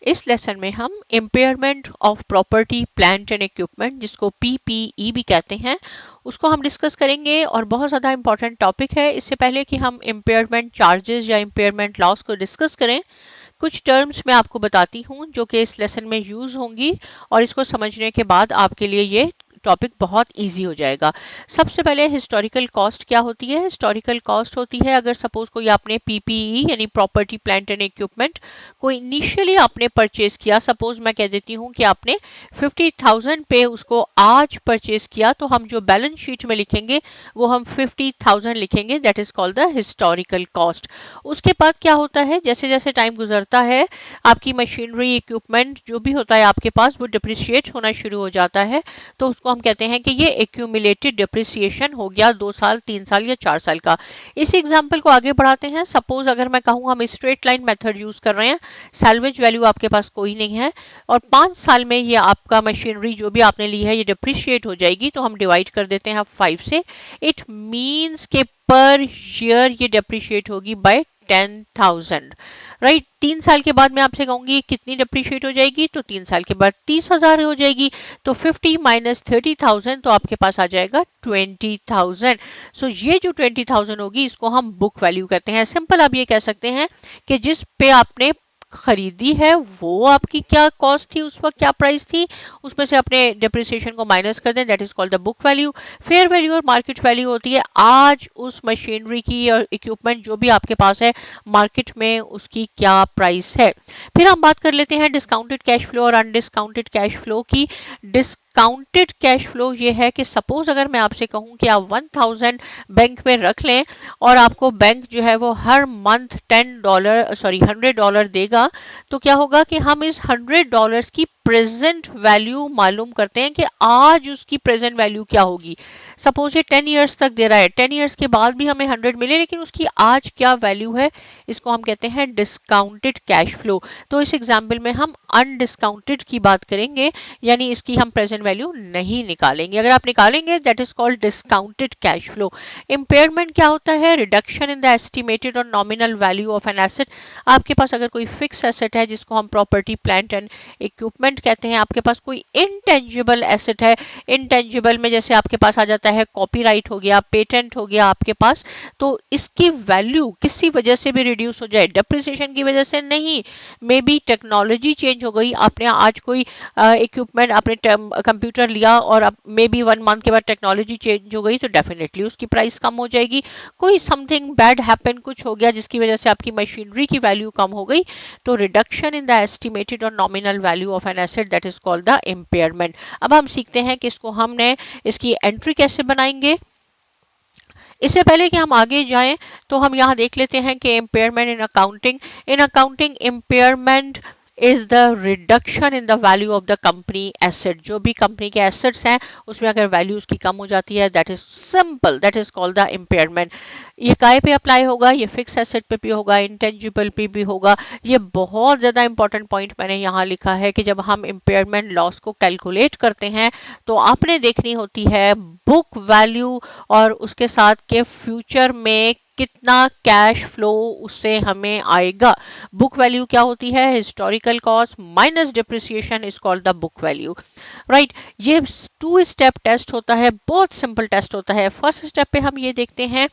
इस लेसन में हम impairment of property plant and equipment, जिसको PPE भी कहते हैं, उसको हम डिस्कस करेंगे और बहुत ज़्यादा इंपॉर्टेंट टॉपिक है। इससे पहले कि हम इम्पेयरमेंट चार्जेस या इम्पेयरमेंट लॉस को डिस्कस करें, कुछ टर्म्स मैं आपको बताती हूँ जो कि इस लेसन में यूज़ होंगी, और इसको समझने के बाद आपके लिए ये टॉपिक बहुत इजी हो जाएगा। सबसे पहले हिस्टोरिकल कॉस्ट क्या होती है? हिस्टोरिकल कॉस्ट होती है अगर सपोज कोई आपने PPE यानी प्रॉपर्टी प्लांट एंड इक्विपमेंट को इनिशियली आपने परचेज किया, सपोज मैं कह देती हूँ कि आपने 50,000 पे उसको आज परचेज किया, तो हम जो बैलेंस शीट में लिखेंगे वो हम 50,000 लिखेंगे, that is called the historical cost. उसके बाद क्या होता है, जैसे जैसे टाइम गुजरता है आपकी मशीनरी इक्विपमेंट जो भी होता है आपके पास वो डिप्रिशिएट होना शुरू हो जाता है, तो उसको हम कहते हैं कि ये एक्यूमुलेटेड डिप्रिसिएशन हो गया 2 साल 3 साल या 4 साल का। इस एग्जांपल को आगे बढ़ाते हैं। सपोज अगर मैं कहूँ हम स्ट्रेट लाइन मेथड यूज कर रहे हैं, सैल्वेज वैल्यू आपके पास कोई नहीं है और 5 साल में ये आपका मशीनरी जो भी आपने ली है ये डिप्रिशिएट हो जाएगी, तो हम डिवाइड कर देते हैं 5 से। इट मीन्स के पर ईयर ये डिप्रिशिएट होगी बाय 10,000, राइट। 3 साल के बाद मैं आपसे कहूंगी कितनी डिप्रिशिएट हो जाएगी, तो 3 साल के बाद 30,000 हो जाएगी, तो 50 माइनस 30,000 तो आपके पास आ जाएगा 20,000। सो ये जो 20,000 होगी इसको हम बुक वैल्यू कहते हैं। सिंपल आप ये कह सकते हैं कि जिस पे आपने खरीदी है वो आपकी क्या कॉस्ट थी, उस वक्त क्या प्राइस थी, उसमें से अपने डिप्रिसिएशन को माइनस कर दें, that is called the book value. Fair value और मार्केट वैल्यू होती है आज उस मशीनरी की और इक्विपमेंट जो भी आपके पास है मार्केट में उसकी क्या प्राइस है। फिर हम बात कर लेते हैं डिस्काउंटेड कैश फ्लो और अनडिस्काउंटेड कैश फ्लो की। डिस्काउंटेड कैश फ्लो ये है कि सपोज अगर मैं आपसे कहूं कि आप 1000 बैंक में रख लें और आपको बैंक जो है वो हर मंथ $100 देगा, तो क्या होगा कि हम इस $100 की प्रेजेंट वैल्यू मालूम करते हैं कि आज उसकी प्रेजेंट वैल्यू क्या होगी। सपोज ये 10 इयर्स तक दे रहा है, 10 इयर्स के बाद भी हमें 100 मिले, लेकिन उसकी आज क्या वैल्यू है, इसको हम कहते हैं डिस्काउंटेड कैश फ्लो। तो इस एग्जाम्पल में हम अनडिस्काउंटेड की बात करेंगे, यानी इसकी हम प्रेजेंट वैल्यू नहीं निकालेंगे। अगर आप निकालेंगे that is called discounted cash flow. Impairment क्या होता है? रिडक्शन इन द एस्टिमेटेड और nominal value of an asset. आपके पास अगर कोई फिक्स एसेट है जिसको हम प्रॉपर्टी प्लांट एंड इक्विपमेंट कहते हैं, आपके पास कोई इनटेंजिबल एसेट है, इनटेंजिबल में जैसे आपके पास आ जाता है कॉपीराइट हो गया, पेटेंट हो गया आपके पास, तो इसकी वैल्यू किसी वजह से भी रिड्यूस हो जाए, डिप्रिसिएशन की वजह से नहीं, मे बी टेक्नोलॉजी चेंज हो गई, आपने आज कोई इक्विपमेंट आपने कंप्यूटर लिया और मे बी 1 मंथ के बाद टेक्नोलॉजी चेंज हो गई, तो डेफिनेटली उसकी प्राइस कम हो जाएगी। कोई समथिंग बैड हैपन कुछ हो गया जिसकी वजह से आपकी मशीनरी की वैल्यू कम हो गई, तो रिडक्शन इन द एस्टिमेटेड और nominal value of an asset that is called the impairment. अब हम सीखते हैं कि इसको हमने इसकी एंट्री कैसे बनाएंगे। इससे पहले कि हम आगे जाएं तो हम यहाँ देख लेते हैं कि impairment in accounting impairment is the reduction in the value of the company asset। जो भी कंपनी के एसेट्स हैं उसमें अगर वैल्यू उसकी कम हो जाती है, that is simple, that is called the impairment. ये काय पे अप्लाई होगा? ये फिक्स एसेट पे भी होगा, इंटेंजिबल पे भी होगा। ये बहुत ज़्यादा इंपॉर्टेंट पॉइंट मैंने यहाँ लिखा है कि जब हम इम्पेयरमेंट लॉस को कैलकुलेट करते हैं तो आपने देखनी होती है बुक वैल्यू और उसके साथ के फ्यूचर में कितना कैश फ्लो उससे हमें आएगा। बुक वैल्यू क्या होती है? Historical cost minus depreciation is called the book value, right. ये 2 स्टेप टेस्ट होता है, बहुत सिंपल टेस्ट होता है। फर्स्ट स्टेप पे हम ये देखते हैं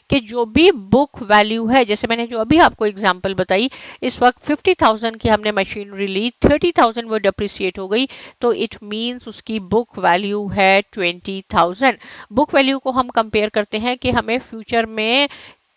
कि जो भी बुक वैल्यू है, जैसे मैंने जो अभी आपको एग्जांपल बताई, इस वक्त 50,000 की हमने मशीनरी ली, 30,000 वो डिप्रिसिएट हो गई, तो इट मींस उसकी बुक वैल्यू है 20,000। बुक वैल्यू को हम कंपेयर करते हैं कि हमें फ्यूचर में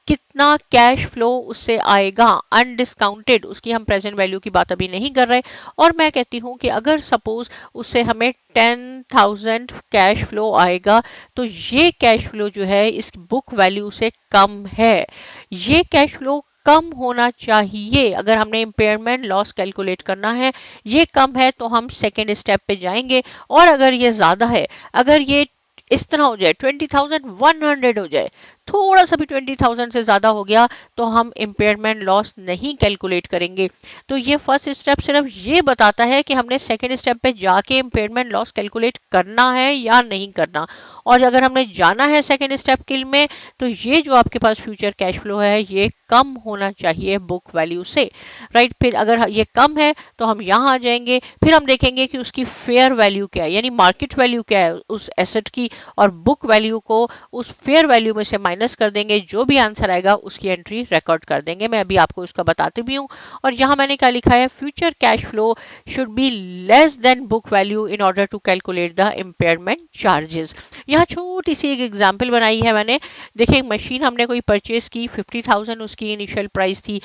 कितना कैश फ्लो उससे आएगा अनडिस्काउंटेड, उसकी हम प्रेजेंट वैल्यू की बात अभी नहीं कर रहे। और मैं कहती हूँ कि अगर सपोज उससे हमें 10,000 कैश फ्लो आएगा, तो ये कैश फ्लो जो है इस बुक वैल्यू से कम है। ये कैश फ्लो कम होना चाहिए अगर हमने इम्पेयरमेंट लॉस कैलकुलेट करना है। ये कम है तो हम सेकेंड स्टेप पे जाएंगे, और अगर ये ज्यादा है, अगर ये इस तरह हो जाए 20,100 हो जाए, थोड़ा सा भी 20,000 से ज़्यादा हो गया तो हम इम्पेयरमेंट लॉस नहीं कैलकुलेट करेंगे। तो ये फर्स्ट स्टेप सिर्फ ये बताता है कि हमने सेकेंड स्टेप पे जाके इम्पेयरमेंट लॉस कैलकुलेट करना है या नहीं करना। और अगर हमने जाना है सेकेंड स्टेप के में, तो ये जो आपके पास फ्यूचर कैश फ्लो है ये कम होना चाहिए बुक वैल्यू से, राइट। फिर अगर ये कम है तो हम यहाँ आ जाएंगे, फिर हम देखेंगे कि उसकी फेयर वैल्यू क्या है, यानी मार्केट वैल्यू क्या है उस एसेट की, और बुक वैल्यू को उस फेयर वैल्यू में से माइनस कर देंगे। जो भी आंसर आएगा उसकी एंट्री रिकॉर्ड कर देंगे। मैं अभी आपको इसका बताती भी हूँ। और यहाँ मैंने क्या लिखा है, future cash flow should be less than book value in order to calculate the impairment charges. यहाँ छोटी सी एक एग्जाम्पल बनाई है मैंने। देखिए मशीन हमने कोई परचेज की, 50,000 उसकी इनिशियल प्राइस थी।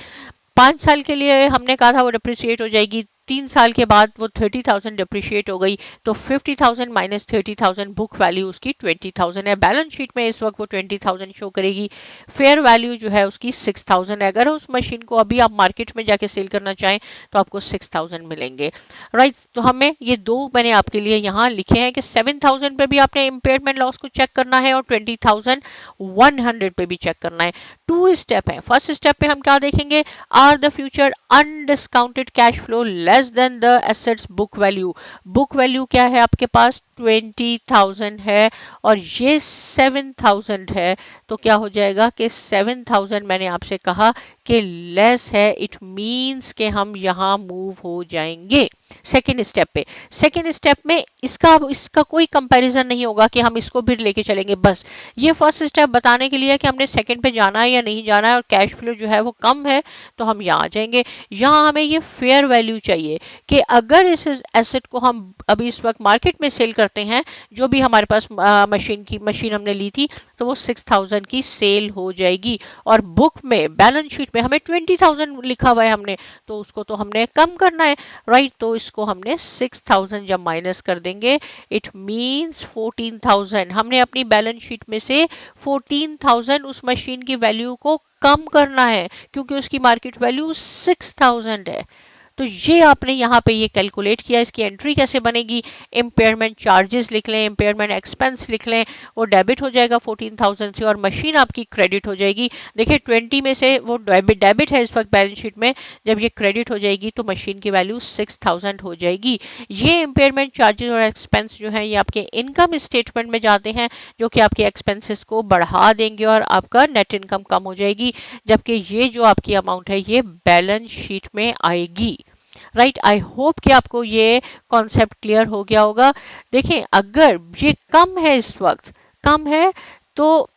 5 साल के लिए हमने कहा था वो डिप्रिशिएट हो जाएगी, 3 साल के बाद वो 30,000 डिप्रिशिएट हो गई। तो 50,000 माइनस 30,000, बुक वैल्यू उसकी 20,000 है। बैलेंस शीट में इस वक्त वो 20,000 शो करेगी। फेयर वैल्यू जो है उसकी 6,000 है। अगर उस मशीन को अभी आप मार्केट में जाके सेल करना चाहें तो आपको 6,000 मिलेंगे, राइट। तो हमें ये दो मैंने आपके लिए यहाँ लिखे हैं कि 7,000 पे भी आपने इम्पेयरमेंट लॉस को चेक करना है और 20,100 पे भी चेक करना है। 2 स्टेप है। फर्स्ट स्टेप पे हम क्या देखेंगे, are the future undiscounted cash flow less than the assets book value. Book value क्या है आपके पास, 20,000 है और ये 7,000 है। तो क्या हो जाएगा कि 7,000 मैंने आपसे कहा कि लेस है, इट मीन्स कि हम यहाँ मूव हो जाएंगे सेकेंड स्टेप पे। सेकेंड स्टेप में इसका कोई कंपैरिजन नहीं होगा कि हम इसको भी लेके चलेंगे। बस ये फर्स्ट स्टेप बताने के लिए कि हमने सेकेंड पे जाना है या नहीं जाना है, और कैश फ्लो जो है वो कम है तो हम यहाँ आ जाएंगे। यहाँ हमें ये फेयर वैल्यू चाहिए कि अगर इस एसेट को हम अभी इस वक्त मार्केट में सेल करते हैं, जो भी हमारे पास मशीन हमने ली थी, तो वो 6,000 की सेल हो जाएगी। और बुक में बैलेंस शीट में हमें 20,000 लिखा हुआ है हमने, तो उसको तो हमने कम करना है, राइट। तो इसको हमने 6,000 जब माइनस कर देंगे, इट मीन्स 14,000। हमने अपनी बैलेंस शीट में से 14,000 उस मशीन की वैल्यू को कम करना है, क्योंकि उसकी मार्केट वैल्यू 6,000 है। तो ये आपने यहाँ पे ये कैलकुलेट किया। इसकी एंट्री कैसे बनेगी, इम्पेयरमेंट चार्जेस लिख लें, इम्पेयरमेंट एक्सपेंस लिख लें, वो डेबिट हो जाएगा 14,000 से और मशीन आपकी क्रेडिट हो जाएगी। देखिए 20 में से वो डेबिट है इस वक्त बैलेंस शीट में, जब ये क्रेडिट हो जाएगी तो मशीन की वैल्यू 6,000 हो जाएगी। ये इम्पेयरमेंट चार्जेस और एक्सपेंस जो है ये आपके इनकम स्टेटमेंट में जाते हैं, जो कि आपके एक्सपेंसेस को बढ़ा देंगे और आपका नेट इनकम कम हो जाएगी, जबकि ये जो आपकी अमाउंट है ये बैलेंस शीट में आएगी, राइट। आई होप कि आपको ये कॉन्सेप्ट क्लियर हो गया होगा। देखें अगर ये कम है, इस वक्त कम है, तो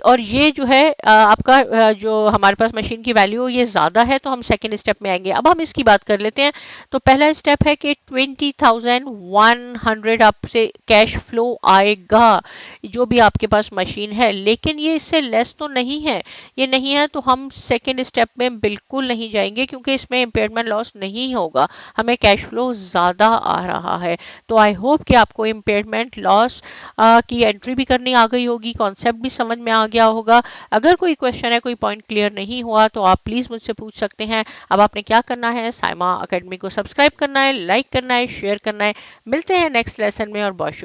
और ये जो है आपका जो हमारे पास मशीन की वैल्यू ये ज़्यादा है, तो हम सेकेंड स्टेप में आएंगे। अब हम इसकी बात कर लेते हैं। तो पहला स्टेप है कि 20,100 आपसे कैश फ्लो आएगा जो भी आपके पास मशीन है, लेकिन ये इससे लेस तो नहीं है। ये नहीं है तो हम सेकेंड स्टेप में बिल्कुल नहीं जाएंगे, क्योंकि इसमें इम्पेयरमेंट लॉस नहीं होगा, हमें कैश फ्लो ज़्यादा आ रहा है। तो आई होप कि आपको इम्पेयरमेंट लॉस की एंट्री भी करनी आ गई होगी, कॉन्सेप्ट भी समझ में आ गया होगा। अगर कोई क्वेश्चन है, कोई पॉइंट क्लियर नहीं हुआ, तो आप प्लीज़ मुझसे पूछ सकते हैं। अब आपने क्या करना है, साइमा अकेडमी को सब्सक्राइब करना है, लाइक करना है, शेयर करना है। मिलते हैं नेक्स्ट लेसन में और बहुत